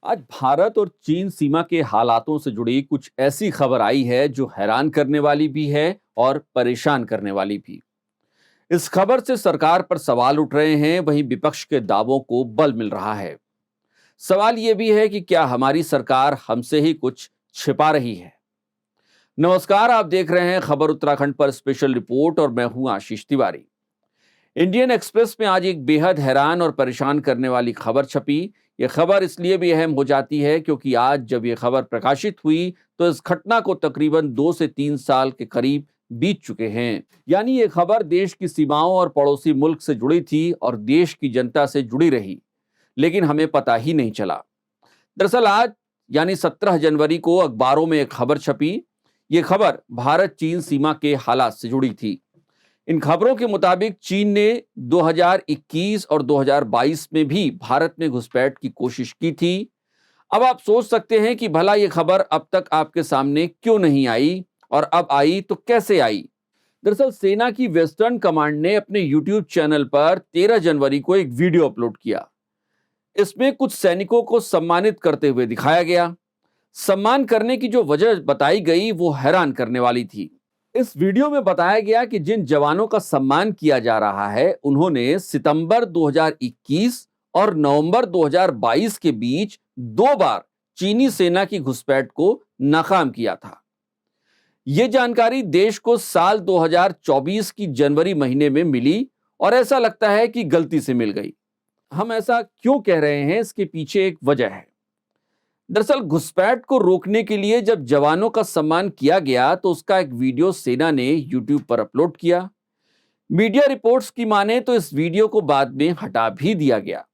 आज भारत और चीन सीमा के हालातों से जुड़ी कुछ ऐसी खबर आई है जो हैरान करने वाली भी है और परेशान करने वाली भी। इस खबर से सरकार पर सवाल उठ रहे हैं, वहीं विपक्ष के दावों को बल मिल रहा है। सवाल यह भी है कि क्या हमारी सरकार हमसे ही कुछ छिपा रही है। नमस्कार, आप देख रहे हैं खबर उत्तराखंड पर स्पेशल रिपोर्ट और मैं हूं आशीष तिवारी। इंडियन एक्सप्रेस में आज एक बेहद हैरान और परेशान करने वाली खबर छपी। यह खबर इसलिए भी अहम हो जाती है क्योंकि आज जब यह खबर प्रकाशित हुई तो इस घटना को तकरीबन 2 से 3 साल के करीब बीत चुके हैं। यानी ये खबर देश की सीमाओं और पड़ोसी मुल्क से जुड़ी थी और देश की जनता से जुड़ी रही, लेकिन हमें पता ही नहीं चला। दरअसल आज यानी 17 जनवरी को अखबारों में एक खबर छपी। यह खबर भारत चीन सीमा के हालात से जुड़ी थी। इन खबरों के मुताबिक चीन ने 2021 और 2022 में भी भारत में घुसपैठ की कोशिश की थी। अब आप सोच सकते हैं कि भला यह खबर अब तक आपके सामने क्यों नहीं आई, और अब आई तो कैसे आई। दरअसल सेना की वेस्टर्न कमांड ने अपने यूट्यूब चैनल पर 13 जनवरी को एक वीडियो अपलोड किया। इसमें कुछ सैनिकों को सम्मानित करते हुए दिखाया गया। सम्मान करने की जो वजह बताई गई वो हैरान करने वाली थी। इस वीडियो में बताया गया कि जिन जवानों का सम्मान किया जा रहा है उन्होंने सितंबर 2021 और नवंबर 2022 के बीच 2 बार चीनी सेना की घुसपैठ को नाकाम किया था। यह जानकारी देश को साल 2024 की जनवरी महीने में मिली और ऐसा लगता है कि गलती से मिल गई। हम ऐसा क्यों कह रहे हैं, इसके पीछे एक वजह है। दरअसल घुसपैठ को रोकने के लिए जब जवानों का सम्मान किया गया तो उसका एक वीडियो सेना ने यूट्यूब पर अपलोड किया। मीडिया रिपोर्ट्स की माने तो इस वीडियो को बाद में हटा भी दिया गया।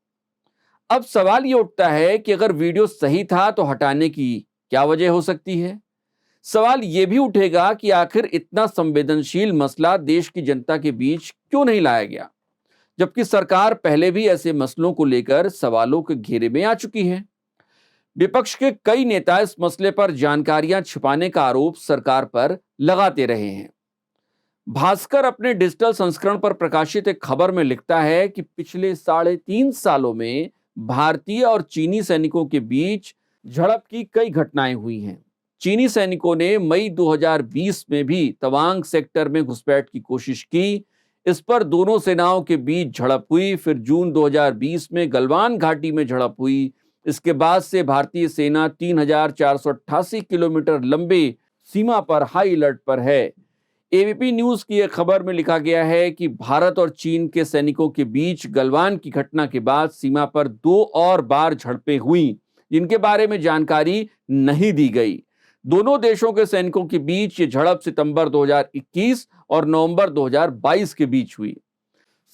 अब सवाल यह उठता है कि अगर वीडियो सही था तो हटाने की क्या वजह हो सकती है। सवाल यह भी उठेगा कि आखिर इतना संवेदनशील मसला देश की जनता के बीच क्यों नहीं लाया गया, जबकि सरकार पहले भी ऐसे मसलों को लेकर सवालों के घेरे में आ चुकी है। विपक्ष के कई नेता इस मसले पर जानकारियां छिपाने का आरोप सरकार पर लगाते रहे हैं। भास्कर अपने डिजिटल संस्करण पर प्रकाशित एक खबर में लिखता है कि पिछले 3.5 सालों में भारतीय और चीनी सैनिकों के बीच झड़प की कई घटनाएं हुई हैं। चीनी सैनिकों ने मई 2020 में भी तवांग सेक्टर में घुसपैठ की कोशिश की। इस पर दोनों सेनाओं के बीच झड़प हुई। फिर जून 2020 में गलवान घाटी में झड़प हुई। इसके बाद से भारतीय सेना 3488 किलोमीटर लंबे सीमा पर हाई अलर्ट पर है। एबीपी न्यूज की एक खबर में लिखा गया है कि भारत और चीन के सैनिकों के बीच गलवान की घटना के बाद सीमा पर 2 और बार झड़पें हुई, जिनके बारे में जानकारी नहीं दी गई। दोनों देशों के सैनिकों के बीच ये झड़प सितंबर 2021 और नवंबर 2022 के बीच हुई।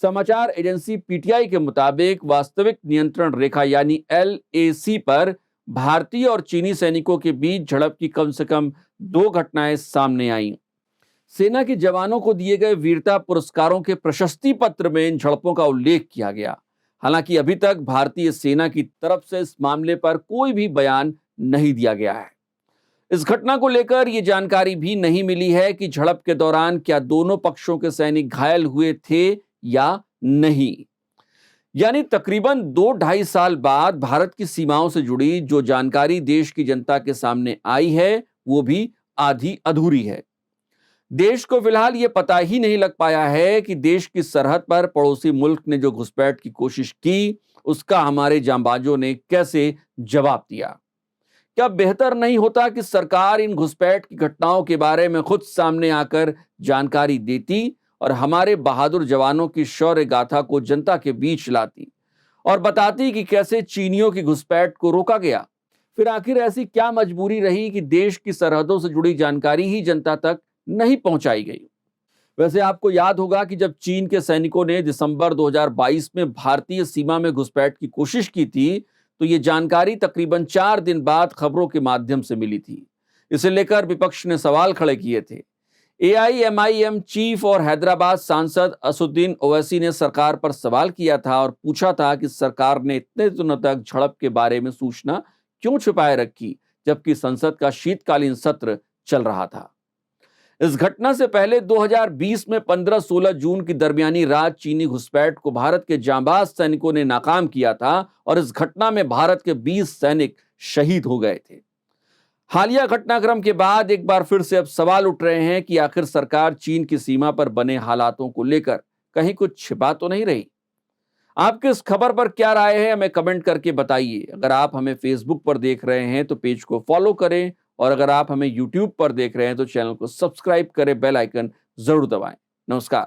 समाचार एजेंसी पीटीआई के मुताबिक वास्तविक नियंत्रण रेखा यानी एलएसी पर भारतीय और चीनी सैनिकों के बीच झड़प की कम से कम 2 घटनाएं सामने आईं। सेना के जवानों को दिए गए वीरता पुरस्कारों के प्रशस्ति पत्र में इन झड़पों का उल्लेख किया गया। हालांकि अभी तक भारतीय सेना की तरफ से इस मामले पर कोई भी बयान नहीं दिया गया है। इस घटना को लेकर यह जानकारी भी नहीं मिली है कि झड़प के दौरान क्या दोनों पक्षों के सैनिक घायल हुए थे या नहीं। यानी तकरीबन 2-2.5 साल बाद भारत की सीमाओं से जुड़ी जो जानकारी देश की जनता के सामने आई है वो भी आधी अधूरी है। देश को फिलहाल यह पता ही नहीं लग पाया है कि देश की सरहद पर पड़ोसी मुल्क ने जो घुसपैठ की कोशिश की उसका हमारे जांबाजों ने कैसे जवाब दिया। क्या बेहतर नहीं होता कि सरकार इन घुसपैठ की घटनाओं के बारे में खुद सामने आकर जानकारी देती और हमारे बहादुर जवानों की शौर्य गाथा को जनता के बीच लाती और बताती कि कैसे चीनियों की घुसपैठ को रोका गया। फिर आखिर ऐसी क्या मजबूरी रही कि देश की सरहदों से जुड़ी जानकारी ही जनता तक नहीं पहुंचाई गई। वैसे आपको याद होगा कि जब चीन के सैनिकों ने दिसंबर 2022 में भारतीय सीमा में घुसपैठ की कोशिश की थी तो यह जानकारी तकरीबन 4 दिन बाद खबरों के माध्यम से मिली थी। इसे लेकर विपक्ष ने सवाल खड़े किए थे। एआईएमआईएम चीफ और हैदराबाद सांसद असुद्दीन ओवैसी ने सरकार पर सवाल किया था और पूछा था कि सरकार ने इतने दिनों तक झड़प के बारे में सूचना क्यों छुपाए रखी, जबकि संसद का शीतकालीन सत्र चल रहा था। इस घटना से पहले 2020 में 15-16 जून की दरमियानी रात चीनी घुसपैठ को भारत के जांबाज सैनिकों ने नाकाम किया था और इस घटना में भारत के 20 सैनिक शहीद हो गए थे। हालिया घटनाक्रम के बाद एक बार फिर से अब सवाल उठ रहे हैं कि आखिर सरकार चीन की सीमा पर बने हालातों को लेकर कहीं कुछ छिपा तो नहीं रही। आपकी इस खबर पर क्या राय है, हमें कमेंट करके बताइए। अगर आप हमें फेसबुक पर देख रहे हैं तो पेज को फॉलो करें, और अगर आप हमें यूट्यूब पर देख रहे हैं तो चैनल को सब्सक्राइब करें, बेल आइकन जरूर दबाएं। नमस्कार।